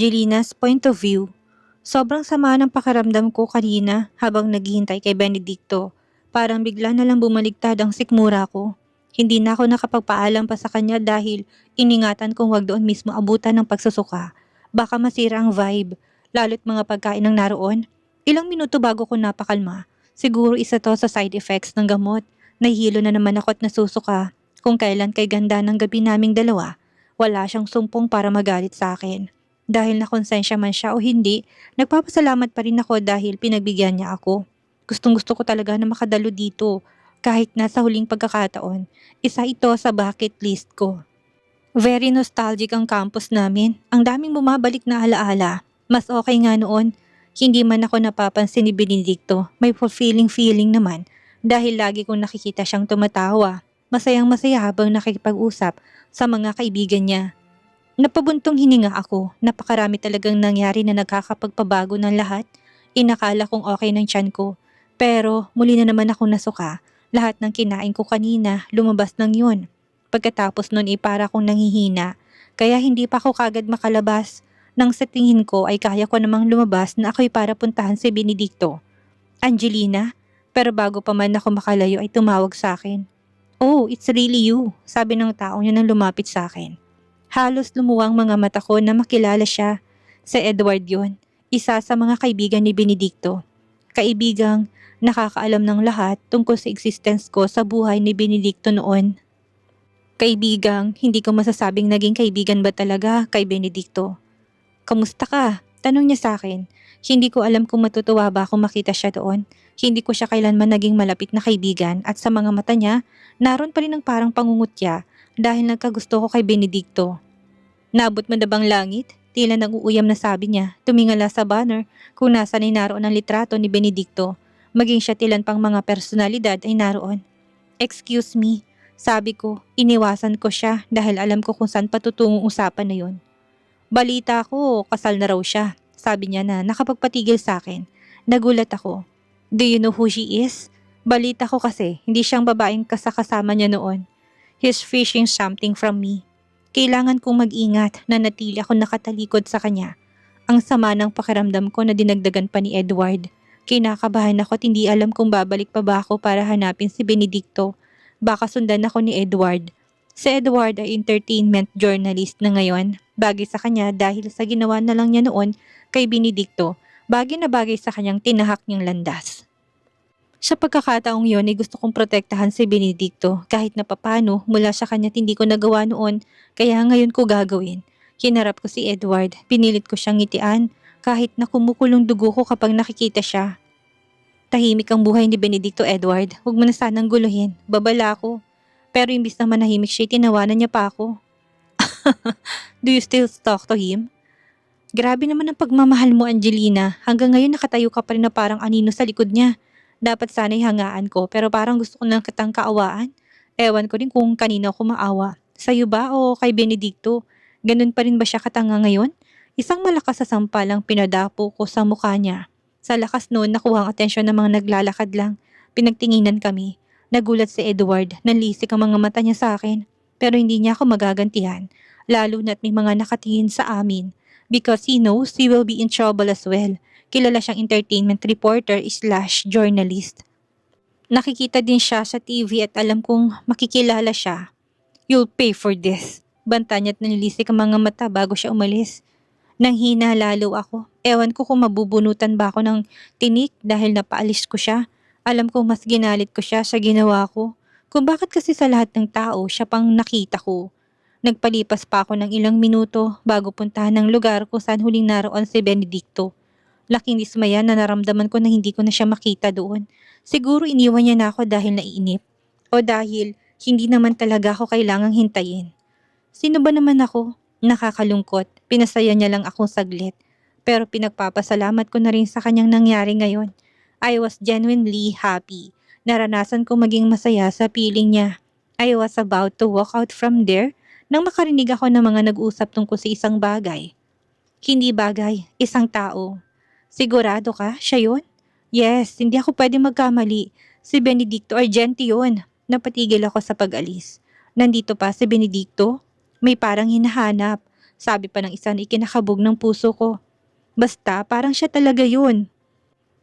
Angelina's point of view. Sobrang sama ng pakiramdam ko kanina habang naghihintay kay Benedicto. Parang bigla na lang bumaligtad ang sikmura ko. Hindi na ako nakapagpaalam pa sa kanya dahil iningatan kong wag doon mismo abutan ng pagsusuka. Baka masira ang vibe, lalo't mga pagkain ng naroon. Ilang minuto bago ko napakalma. Siguro isa to sa side effects ng gamot. Nahihilo na naman ako at nasusuka. Kung kailan kay ganda ng gabi naming dalawa, wala siyang sumpong para magalit sa akin. Dahil nakonsensya man siya o hindi, nagpapasalamat pa rin ako dahil pinagbigyan niya ako. Gustong-gusto ko talaga na makadalo dito. Kahit nasa huling pagkakataon, isa ito sa bucket list ko. Very nostalgic ang campus namin. Ang daming bumabalik na alaala. Mas okay nga noon. Hindi man ako napapansin ni Benedicto. May fulfilling feeling naman dahil lagi kong nakikita siyang tumatawa. Masayang masaya habang nakikipag-usap sa mga kaibigan niya. Napabuntong hininga ako. Napakarami talagang nangyari na nagkakapagpabago ng lahat. Inakala kong okay ng tiyan ko. Pero muli na naman ako nasuka. Lahat ng kinain ko kanina, lumabas ng yun. Pagkatapos nun para akong nanghihina. Kaya hindi pa ako kagad makalabas. Nang sa tingin ko ay kaya ko namang lumabas na ako'y para puntahan si Benedicto. Angelina? Pero bago pa man ako makalayo ay tumawag sa akin. Oh, it's really you, sabi ng taong yun nang lumapit sa akin. Halos lumuwang mga mata ko na makilala siya. Si Edward yun, isa sa mga kaibigan ni Benedicto. Kaibigang nakakaalam ng lahat tungkol sa existence ko sa buhay ni Benedicto noon. Kaibigang hindi ko masasabing naging kaibigan ba talaga kay Benedicto. Kamusta ka? Tanong niya sa akin. Hindi ko alam kung matutuwa ba kung makita siya doon. Hindi ko siya kailanman naging malapit na kaibigan at sa mga mata niya, naroon pa rin ang parang pangungutya dahil nagkagusto ko kay Benedicto. Naabot mo na bang langit? Tila nag-uuyam na sabi niya, tumingala sa banner kung nasa ay naroon ang litrato ni Benedicto. Maging siya tilan pang mga personalidad ay naroon. Excuse me, sabi ko, iniwasan ko siya dahil alam ko kung saan patutungong usapan na yun. Balita ko, kasal na raw siya, sabi niya na nakapagpatigil sa akin. Nagulat ako. Do you know who she is? Balita ko kasi, hindi siyang babaeng kasakasama niya noon. He's fishing something from me. Kailangan kong mag-ingat na natili ako nakatalikod sa kanya. Ang sama ng pakiramdam ko na dinagdagan pa ni Edward. Kinakabahan ako at hindi alam kung babalik pa ba ako para hanapin si Benedicto. Baka sundan ako ni Edward. Si Edward ay entertainment journalist na ngayon. Bagay sa kanya dahil sa ginawa na lang niya noon kay Benedicto. Bagay na bagay sa kanyang tinahak niyang landas. Sa pagkakataong yon ay gusto kong protektahan si Benedicto kahit na papano mula sa kanya hindi ko nagawa noon kaya ngayon ko gagawin. Hinarap ko si Edward, pinilit ko siyang ngitian kahit na kumukulong dugo ko kapag nakikita siya. Tahimik ang buhay ni Benedicto, Edward. Huwag mo na sanang guluhin. Babala ako. Pero imbis na manahimik siya, tinawanan niya pa ako. Do you still talk to him? Grabe naman ang pagmamahal mo, Angelina. Hanggang ngayon nakatayo ka pa rin na parang anino sa likod niya. Dapat sana'y hangaan ko pero parang gusto ko lang kitang kaawaan. Ewan ko rin kung kanina ako maawa. Sa'yo ba o kay Benedicto? Ganun pa rin ba siya katanga ngayon? Isang malakas sa sampal ang pinadapo ko sa mukha niya. Sa lakas noon nakuha ang atensyon ng mga naglalakad lang. Pinagtinginan kami. Nagulat si Edward. Nanlisik ang mga mata niya sa akin. Pero hindi niya ako magagantihan. Lalo na't may mga nakatingin sa amin. Because he knows he will be in trouble as well. Kilala siyang entertainment reporter/journalist. Nakikita din siya sa TV at alam kong makikilala siya. You'll pay for this. Banta niya at nanilisik ang mga mata bago siya umalis. Nanghina lalo ako. Ewan ko kung mabubunutan ba ako ng tinik dahil napaalis ko siya. Alam kong mas ginalit ko siya sa ginawa ko. Kung bakit kasi sa lahat ng tao siya pang nakita ko. Nagpalipas pa ako ng ilang minuto bago puntahan ng lugar kung saan huling naroon si Benedicto. Laking dismaya na naramdaman ko na hindi ko na siya makita doon. Siguro iniwan niya na ako dahil naiinip. O dahil hindi naman talaga ako kailangang hintayin. Sino ba naman ako? Nakakalungkot. Pinasaya niya lang akong saglit. Pero pinagpapasalamat ko na rin sa kanyang nangyari ngayon. I was genuinely happy. Naranasan ko maging masaya sa piling niya. I was about to walk out from there nang makarinig ako ng mga nag-usap tungkol sa isang bagay. Hindi bagay, isang tao. Sigurado ka? Siya yun? Yes, hindi ako pwede magkamali. Si Benedicto Argenti yun. Napatigil ako sa pag-alis. Nandito pa si Benedicto? May parang hinahanap. Sabi pa ng isa na ikinakabog ng puso ko. Basta parang siya talaga yun.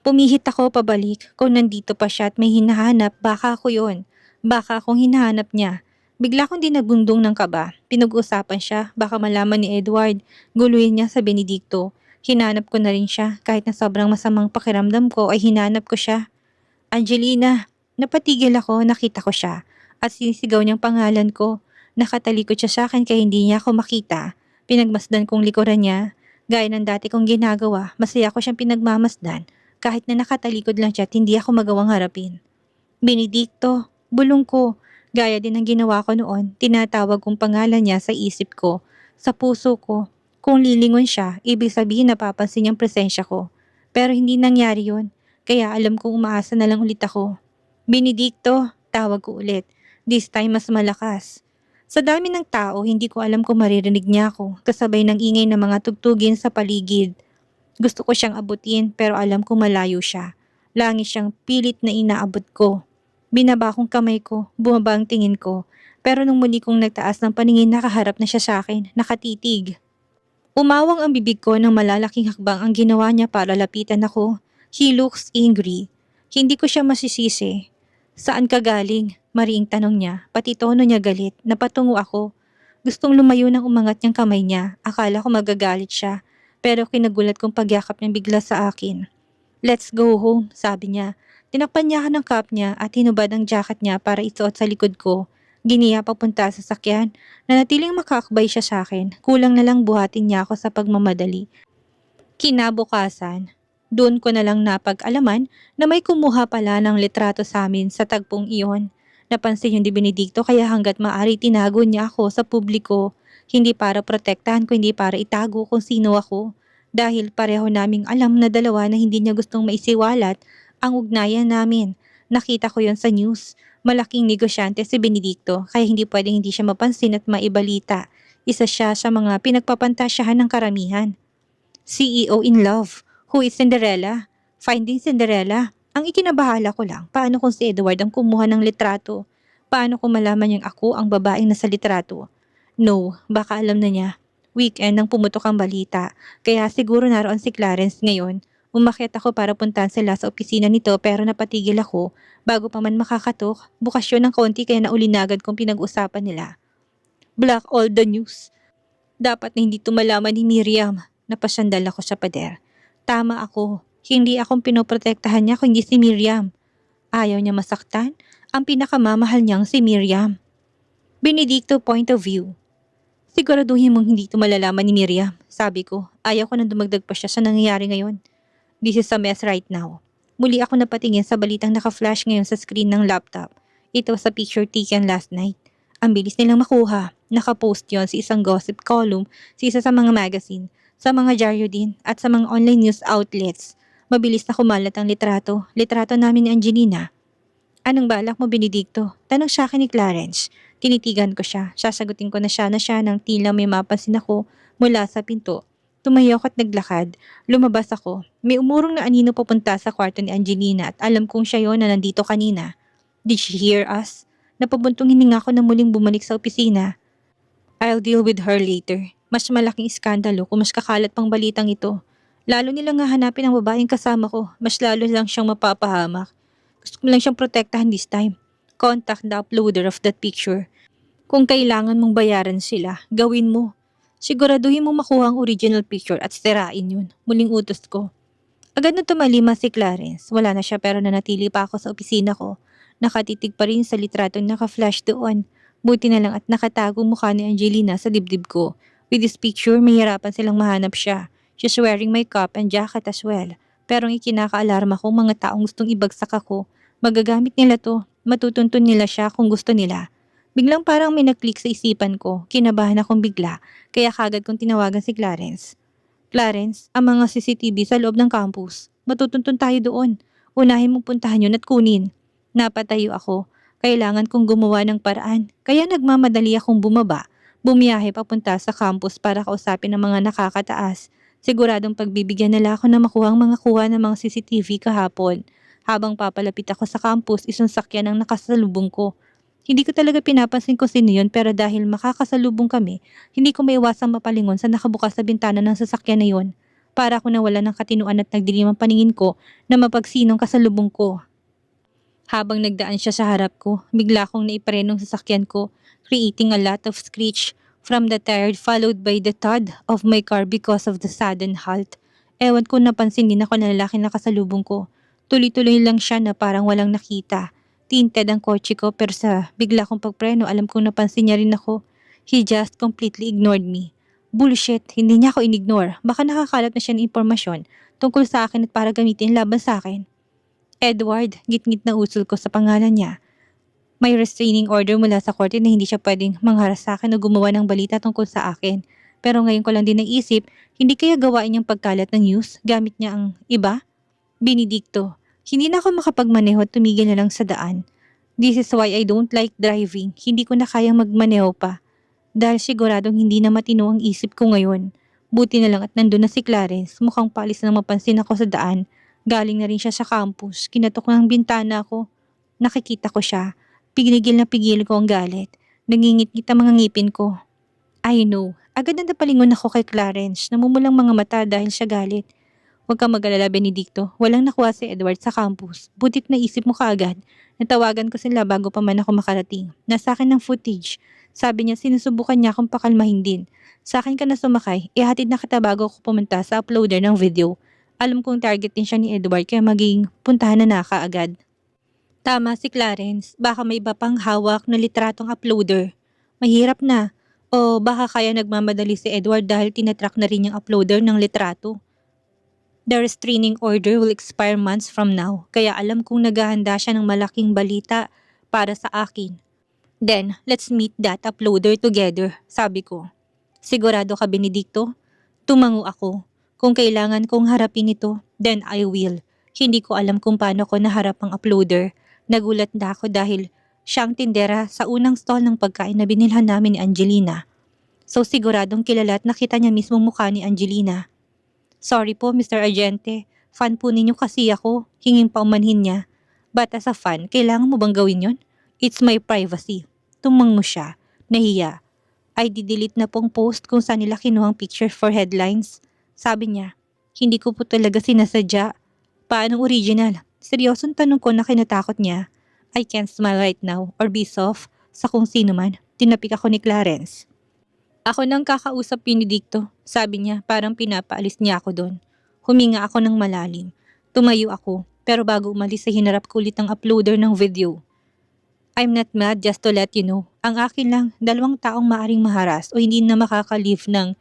Pumihit ako pabalik. Kung nandito pa siya at may hinahanap, baka ako yun. Baka akong hinahanap niya. Bigla kong dinagundong ng kaba. Pinag-usapan siya, baka malaman ni Edward. Guluhin niya sa Benedicto. Hinanap ko na rin siya. Kahit na sobrang masamang pakiramdam ko ay hinanap ko siya. Angelina! Napatigil ako, nakita ko siya. At sinisigaw niyang pangalan ko. Nakatalikod siya sa akin kaya hindi niya ako makita. Pinagmasdan kong likuran niya. Gaya ng dati kong ginagawa, masaya ko siyang pinagmamasdan. Kahit na nakatalikod lang siya at hindi ako magawang harapin. Benedicto, bulong ko. Gaya din ng ginawa ko noon, tinatawag kong pangalan niya sa isip ko, sa puso ko. Kung lilingon siya, ibig sabihin napapansin niyang presensya ko. Pero hindi nangyari yun, kaya alam kong umaasa na lang ulit ako. Benedicto, tawag ko ulit. This time mas malakas. Sa dami ng tao, hindi ko alam kung maririnig niya ako, kasabay ng ingay ng mga tugtugin sa paligid. Gusto ko siyang abutin pero alam kong malayo siya. Langit siyang pilit na inaabot ko. Binaba kong kamay ko, bumaba ang tingin ko. Pero nung muli kong nagtaas ng paningin, nakaharap na siya sa akin, nakatitig. Umawang ang bibig ko ng malalaking hakbang ang ginawa niya para lapitan ako. He looks angry. Hindi ko siya masisisi. Saan ka galing? Mariing tanong niya, pati tono niya galit, napatungo ako. Gustong lumayo ng umangat niyang kamay niya, akala ko magagalit siya. Pero kinagulat kong pagyakap niya bigla sa akin. Let's go home, sabi niya. Tinakpan niya ng cup niya at hinubad ang jacket niya para isuot sa likod ko. Giniya papunta sa sakyan. Nanatiling makakbay siya sa akin. Kulang na lang buhatin niya ako sa pagmamadali. Kinabukasan, doon ko na lang napag-alaman na may kumuha pala ng litrato sa amin sa tagpong iyon. Napansin yung di Benedicto kaya hanggat maaari tinago niya ako sa publiko. Hindi para protektahan ko, hindi para itago kung sino ako. Dahil pareho naming alam na dalawa na hindi niya gustong maisiwalat ang ugnayan namin. Nakita ko yon sa news. Malaking negosyante si Benedicto kaya hindi pwedeng hindi siya mapansin at maibalita. Isa siya sa mga pinagpapantasyahan ng karamihan. CEO in love. Who is Cinderella? Finding Cinderella. Ang ikinabahala ko lang, paano kung si Edward ang kumuha ng litrato? Paano kung malaman niyang ako ang babaeng nasa litrato? No, baka alam na niya. Weekend nang pumutok ang balita, kaya siguro naroon si Clarence ngayon. Umakyat ako para puntahan sila sa opisina nito pero napatigil ako bago pa man makakatok. Bukas yun ng konti kaya naulinagad kong pinag-usapan nila. Black all the news. Dapat na hindi tumalaman ni Miriam. Napasyandal ako sa pader. Tama ako. Hindi akong pinoprotektahan niya kundi si Miriam. Ayaw niya masaktan. Ang pinakamamahal niyang si Miriam. Benedicto point of view. Siguraduhin mong hindi ito malalaman ni Miriam. Sabi ko, ayaw ko nang dumagdag pa siya sa nangyayari ngayon. This is a mess right now. Muli ako napatingin sa balitang naka-flash ngayon sa screen ng laptop. Ito sa picture taken last night. Ang bilis nilang makuha. Nakapost yon sa isang gossip column sa isa sa mga magazine, sa mga dyaryo din at sa mga online news outlets. Mabilis na kumalat ang litrato. Litrato namin ni Angelina. Anong balak mo, Benedicto? Tanong siya akin ni Clarence. Tinitigan ko siya. Sasagutin ko na siya nang tila may mapansin ako mula sa pinto. Tumayo ako at naglakad. Lumabas ako. May umurong na anino papunta sa kwarto ni Angelina at alam kong siya yon na nandito kanina. Did she hear us? Napabuntong hininga ko na muling bumalik sa opisina. I'll deal with her later. Mas malaking iskandalo kung mas kakalat pang balitang ito. Lalo nilang hahanapin ang babaeng kasama ko. Mas lalo lang siyang mapapahamak. Gusto ko lang siyang protektahan this time. Contact the uploader of that picture. Kung kailangan mong bayaran sila, gawin mo. Siguraduhin mong makuha ang original picture at sirain yun. Muling utos ko. Agad na tumalima si Clarence. Wala na siya pero nanatili pa ako sa opisina ko. Nakatitig pa rin sa litratong naka-flash doon. Buti na lang at nakatago mukha ni Angelina sa dibdib ko. With this picture, mahirapan silang mahanap siya. She's wearing my cap and jacket as well. Pero ang ikinakaalarma ko mga taong gustong ibagsak ako. Magagamit nila to. Matutuntun nila siya kung gusto nila. Biglang parang may nag-click sa isipan ko. Kinabahan akong bigla. Kaya kagad kong tinawagan si Clarence. Clarence, ang mga CCTV sa loob ng campus. Matutuntun tayo doon. Unahin mong puntahan yun at kunin. Napatayo ako. Kailangan kong gumawa ng paraan. Kaya nagmamadali akong bumaba. Bumiyahe papunta sa campus para kausapin ang mga nakakataas. Siguradong pagbibigyan nila ako na makuha ang mga kuha ng mga CCTV kahapon. Habang papalapit ako sa campus, isang sakyan ang nakasalubong ko. Hindi ko talaga pinapansin kung sino yun pero dahil makakasalubong kami, hindi ko maiwasang mapalingon sa nakabukas na bintana ng sasakyan na yun. Para ako nawala ng katinuan at nagdilim ang paningin ko na mapagsinong kasalubong ko. Habang nagdaan siya sa harap ko, bigla kong naiparenong sasakyan ko, creating a lot of screech from the tire followed by the thud of my car because of the sudden halt. Ewan ko napansin din ako na lalaki na kasalubong ko. Tuloy-tuloy lang siya na parang walang nakita. Tinted ang kotse ko pero sa bigla kong pagpreno alam kong napansin niya rin ako. He just completely ignored me. Bullshit, hindi niya ako inignore. Baka nakakalat na siya ng impormasyon tungkol sa akin at para gamitin laban sa akin. Edward, gitgit na usul ko sa pangalan niya. May restraining order mula sa korte na hindi siya pwedeng mangharas sa akin o gumawa ng balita tungkol sa akin. Pero ngayon ko lang din naisip, hindi kaya gawain niyang pagkalat ng news gamit niya ang iba? Benedicto, hindi na ako makapagmaneho at tumigil na lang sa daan. This is why I don't like driving. Hindi ko na kayang magmaneho pa. Dahil siguradong hindi na matino ang isip ko ngayon. Buti na lang at nandun na si Clarence. Mukhang palis na mapansin ako sa daan. Galing na rin siya sa campus. Kinatok ng bintana ko. Nakikita ko siya. Pigil na pigil ko ang galit. Nangingit-ngit ang mga ngipin ko. I know. Agad na napalingon ako kay Clarence. Namumulang mga mata dahil siya galit. Huwag kang mag-alala, Benedicto. Walang nakuha si Edward sa campus. Butit na isip mo kaagad. Natawagan ko sila bago pa man ako makarating. Nasa akin ng footage. Sabi niya sinusubukan niya akong pakalmahin din. Sa akin ka na sumakay. Ihatid na kita bago ako pumunta sa uploader ng video. Alam kong target din siya ni Edward kaya maging puntahan na kaagad. Tama si Clarence, baka may iba pang hawak na litratong uploader. Mahirap na. O baka kaya nagmamadali si Edward dahil tinatrack na rin yung uploader ng litrato. The restraining order will expire months from now, kaya alam kong naghahanda siya ng malaking balita para sa akin. Then, let's meet that uploader together, sabi ko. Sigurado ka, Benedicto? Tumango ako. Kung kailangan kong harapin ito, then I will. Hindi ko alam kung paano ko naharap ang uploader. Nagulat na ako dahil siyang tindera sa unang stall ng pagkain na binilhan namin ni Angelina. So siguradong kilala at nakita niya mismo mukha ni Angelina. Sorry po, Mr. Agente. Fan po ninyo kasi ako. Hinging paumanhin niya. But as a fan, kailangan mo bang gawin yon? It's my privacy. Tumango siya. Nahiya. I didelete na pong post kung saan nila kinuhang picture for headlines. Sabi niya, hindi ko po talaga sinasadya. Paano original? Seryosong tanong ko na kinatakot niya. I can't smile right now or be soft sa kung sino man. Tinapik ako ni Clarence. Ako nang kakausap Benedicto, sabi niya parang pinapaalis niya ako doon. Huminga ako ng malalim. Tumayo ako, pero bago umalis ay hinarap ko ulit ang uploader ng video. I'm not mad, just to let you know. Ang akin lang, 2 taong maaring maharas o hindi na makaka-live ng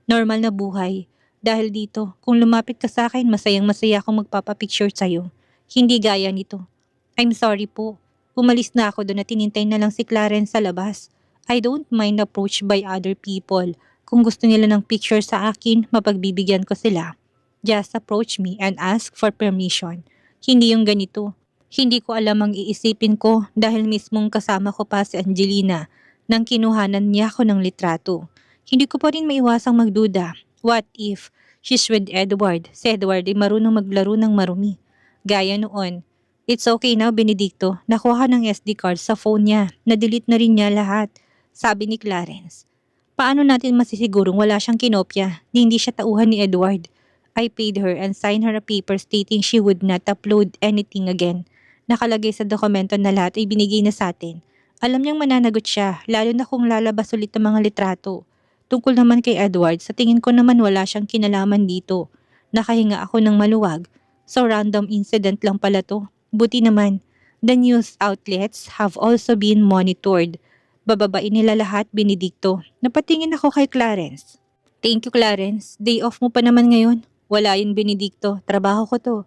normal na buhay. Dahil dito, kung lumapit ka sa akin, masayang-masaya akong magpapapicture sa'yo. Hindi gaya nito. I'm sorry po. Umalis na ako doon at tinintay na lang si Clarence sa labas. I don't mind approached by other people. Kung gusto nila ng picture sa akin, mapagbibigyan ko sila. Just approach me and ask for permission. Hindi yung ganito. Hindi ko alam ang iisipin ko dahil mismong kasama ko pa si Angelina nang kinuhanan niya ako ng litrato. Hindi ko pa rin maiwasang magduda. What if she's with Edward? Si Edward ay marunong maglaro ng marumi. Gaya noon. It's okay now, Benedicto. Nakuha ng SD card sa phone niya. Na-delete na rin niya lahat. Sabi ni Clarence. Paano natin masisigurong wala siyang kinopya na hindi siya tauhan ni Edward? I paid her and signed her a paper stating she would not upload anything again. Nakalagay sa dokumento na lahat ay binigay na sa atin. Alam niyang mananagot siya, lalo na kung lalabas ulit ang mga litrato. Tungkol naman kay Edward, sa tingin ko naman wala siyang kinalaman dito. Nakahinga ako ng maluwag. So random incident lang pala to. Buti naman, the news outlets have also been monitored. Bababain nila lahat, Benedicto. Napatingin ako kay Clarence. Thank you, Clarence. Day off mo pa naman ngayon. Wala yun, Benedicto. Trabaho ko to.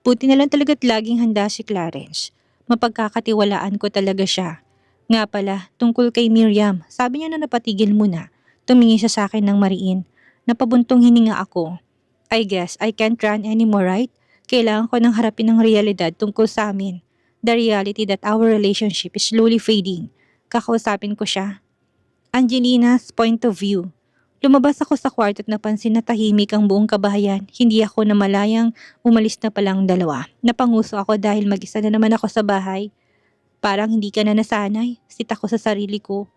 Buti na lang talaga't laging handa si Clarence. Mapagkakatiwalaan ko talaga siya. Nga pala, tungkol kay Miriam, sabi niya na napatigil muna. Tumingin siya sa akin ng mariin. Napabuntong hininga ako. I guess I can't run anymore, right? Kailangan ko nang harapin ang realidad tungkol sa amin. The reality that our relationship is slowly fading. Kakausapin ko siya. Angelina's point of view. Lumabas ako sa kwarto at napansin na tahimik ang buong kabahayan. Hindi ako namalayang umalis na palang 2. Napanguso ako dahil mag-isa na naman ako sa bahay. Parang hindi ka na nasanay, sit ako sa sarili ko.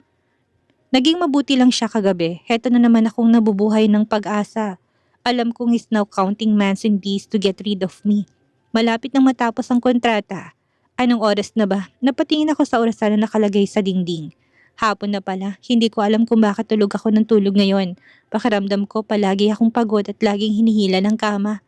Naging mabuti lang siya kagabi, heto na naman akong nabubuhay ng pag-asa. Alam kong he's now counting months and days to get rid of me. Malapit nang matapos ang kontrata. Anong oras na ba? Napatingin ako sa orasan na nakalagay sa dingding. Hapon na pala, hindi ko alam kung bakit tulog ako ng tulog ngayon. Pakiramdam ko palagi akong pagod at laging hinihila ng kama.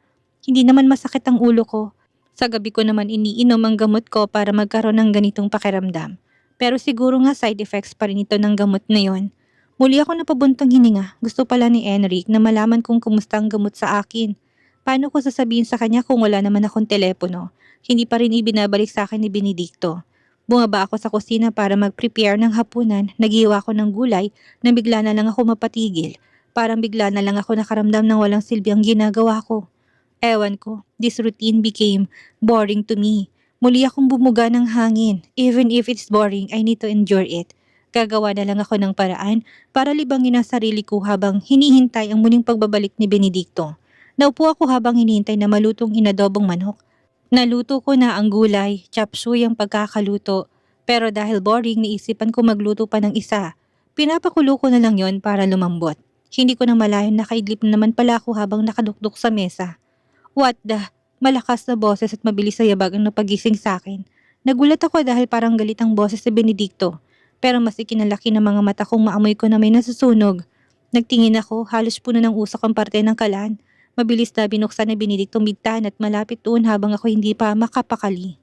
Hindi naman masakit ang ulo ko. Sa gabi ko naman iniinom ang gamot ko para magkaroon ng ganitong pakiramdam. Pero siguro nga side effects pa rin ito ng gamot na yon. Muli ako napabuntong hininga. Gusto pala ni Enric na malaman kung kumusta ang gamot sa akin. Paano ko sasabihin sa kanya kung wala naman akong telepono? Hindi pa rin ibinabalik sa akin ni Benedicto. Bumaba ako sa kusina para mag-prepare ng hapunan. Naghiwa ako ng gulay na bigla na lang ako mapatigil. Parang bigla na lang ako nakaramdam ng walang silbi ang ginagawa ko. Ewan ko, this routine became boring to me. Muli akong bumuga ng hangin. Even if it's boring, I need to endure it. Gagawa na lang ako ng paraan para libangin ang sarili ko habang hinihintay ang muling pagbabalik ni Benedicto. Naupo ako habang hinihintay na malutong inadobong manok. Naluto ko na ang gulay, chop suey ang pagkakaluto. Pero dahil boring, naisipan ko magluto pa ng isa. Pinapakulo ko na lang yon para lumambot. Hindi ko na malayon nakaidlip na naman pala ako habang nakadukdok sa mesa. What the? Malakas na boses at mabilis sa yabag ang napagising sa akin. Nagulat ako dahil parang galit ang boses ni Benedicto. Pero mas ikinalaki ng mga mata kong maamoy ko na may nasusunog. Nagtingin ako, halos puno ng usok ang parte ng kalan. Mabilis na binuksan ni Benedicto bigtan at malapit doon habang ako hindi pa makapakali.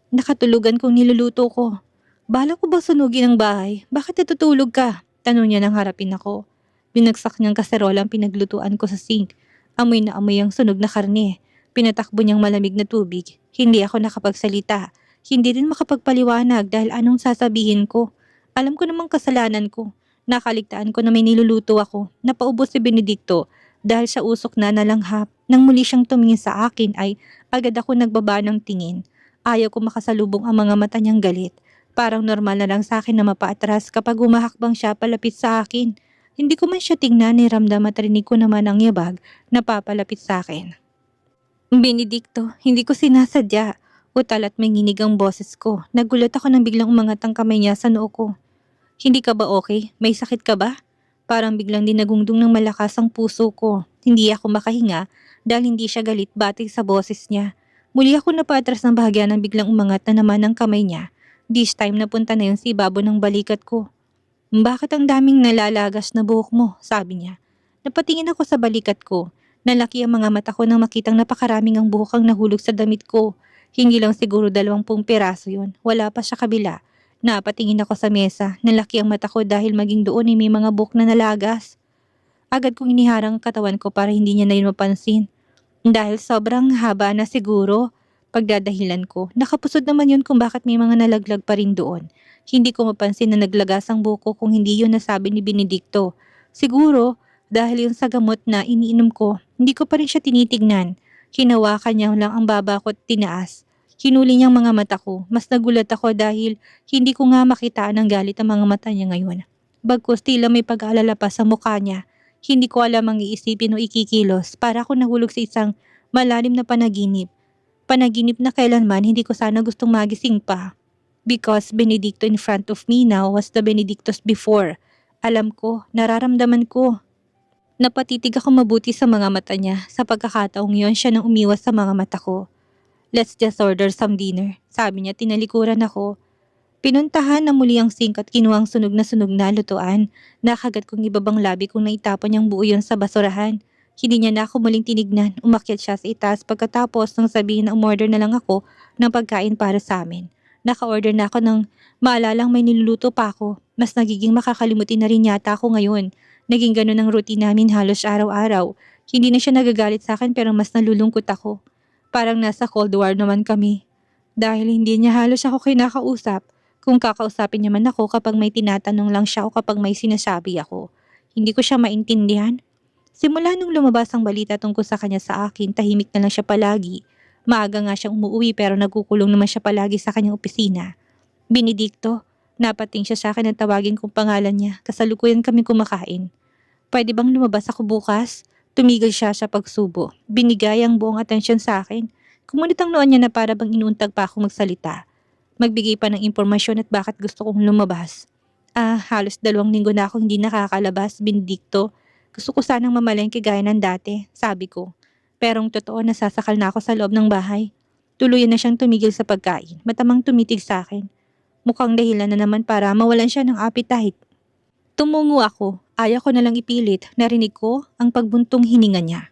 Nakatulugan kong niluluto ko. Bala ko bang sunugin ang bahay? Bakit natutulog ka? Tanong niya nang harapin ako. Binagsak niyang kaserola ang pinaglutuan ko sa sink. Amoy na amoy ang sunog na karne. Pinatakbo niyang malamig na tubig. Hindi ako nakapagsalita. Hindi din makapagpaliwanag dahil anong sasabihin ko. Alam ko namang kasalanan ko. Nakaligtaan ko na may niluluto ako. Napaubos si Benedicto dahil sa usok na nalanghap. Nang muli siyang tumingin sa akin ay agad ako nagbaba ng tingin. Ayaw ko makasalubong ang mga mata niyang galit. Parang normal na lang sa akin na mapaatras kapag humahakbang siya palapit sa akin. Hindi ko man siya tingnan ni ramdam at rinig ko naman ang yabag na papalapit sa akin. Benedicto, hindi ko sinasadya. Utal at manginig ang boses ko. Nagulat ako nang biglang umangat ang kamay niya sa noo ko. Hindi ka ba okay? May sakit ka ba? Parang biglang dinagungdong ng malakas ang puso ko. Hindi ako makahinga dahil hindi siya galit batay sa boses niya. Muli ako napatras ng bahagya nang biglang umangat na naman ang kamay niya. This time napunta na yun sa ibabo ng balikat ko. Bakit ang daming nalalagas na buhok mo? Sabi niya. Napatingin ako sa balikat ko. Nalaki ang mga mata ko nang makitang napakaraming ang buhok ang nahulog sa damit ko. Hindi lang siguro 20 piraso yun. Wala pa sa kabila. Napatingin ako sa mesa. Nalaki ang mata ko dahil maging doon ay may mga buhok na nalagas. Agad kong iniharang ang katawan ko para hindi niya na yun mapansin. Dahil sobrang haba na siguro. Pagdadahilan ko. Nakapusod naman yun kung bakit may mga nalaglag pa rin doon. Hindi ko mapansin na naglagas ang buhok ko kung hindi yun nasabi ni Benedicto. Siguro, dahil yun sa gamot na iniinom ko, hindi ko pa rin siya tinitignan. Hinawakan niya lang ang baba ko at tinaas. Hinuli niyang mga mata ko. Mas nagulat ako dahil hindi ko nga makitaan ang galit ang mga mata niya ngayon. Bagkus tila may pag-aalala pa sa mukha niya. Hindi ko alam ang iisipin o ikikilos para ako nahulog sa isang malalim na panaginip. Panaginip na kailanman hindi ko sana gustong magising pa. Because Benedicto in front of me now was the Benedictos before. Alam ko, nararamdaman ko. Napatitig ako mabuti sa mga mata niya. Sa pagkakataong yon siya nang umiwas sa mga mata ko. Let's just order some dinner. Sabi niya, tinalikuran ako. Pinuntahan na muli ang sink at kinuha ang sunog na lutuan. Nakagat kong ibabang labi kung naitapon niyang buo yon sa basurahan. Hindi niya na ako muling tinignan. Umakyat siya sa itaas pagkatapos nang sabihin na umorder na lang ako ng pagkain para sa amin. Naka-order na ako ng maalalang may niluluto pa ako. Mas nagiging makakalimutin na rin yata ako ngayon. Naging ganun ang routine namin halos araw-araw. Hindi na siya nagagalit sa akin pero mas nalulungkot ako. Parang nasa Cold War naman kami. Dahil hindi niya halos ako kinakausap. Kung kakausapin niya man ako kapag may tinatanong lang siya o kapag may sinasabi ako. Hindi ko siya maintindihan. Simula nung lumabas ang balita tungkol sa kanya sa akin, tahimik na lang siya palagi. Maaga nga siyang umuwi pero nagkukulong naman siya palagi sa kanyang opisina. Benedicto, napating siya sa akin at tawagin kong pangalan niya. Kasalukuyan kami kumakain. Pwede bang lumabas ako bukas? Tumigil siya sa pagsubo. Binigay ang buong atensyon sa akin. Kumunit ang noon niya na para bang inuuntag pa ako magsalita. magbigay pa ng impormasyon at bakit gusto kong lumabas. Halos 2 linggo na ako hindi nakakalabas, Benedicto. Gusto ko sanang mamalengke gaya ng dati, sabi ko. Pero ang totoo, nasasakal na ako sa loob ng bahay. Tuluyan na siyang tumigil sa pagkain, matamang tumitig sa akin. Mukhang dahilan na naman para mawalan siya ng appetite. Tumungo ako, ayaw ko nalang ipilit, narinig ko ang pagbuntong hininga niya.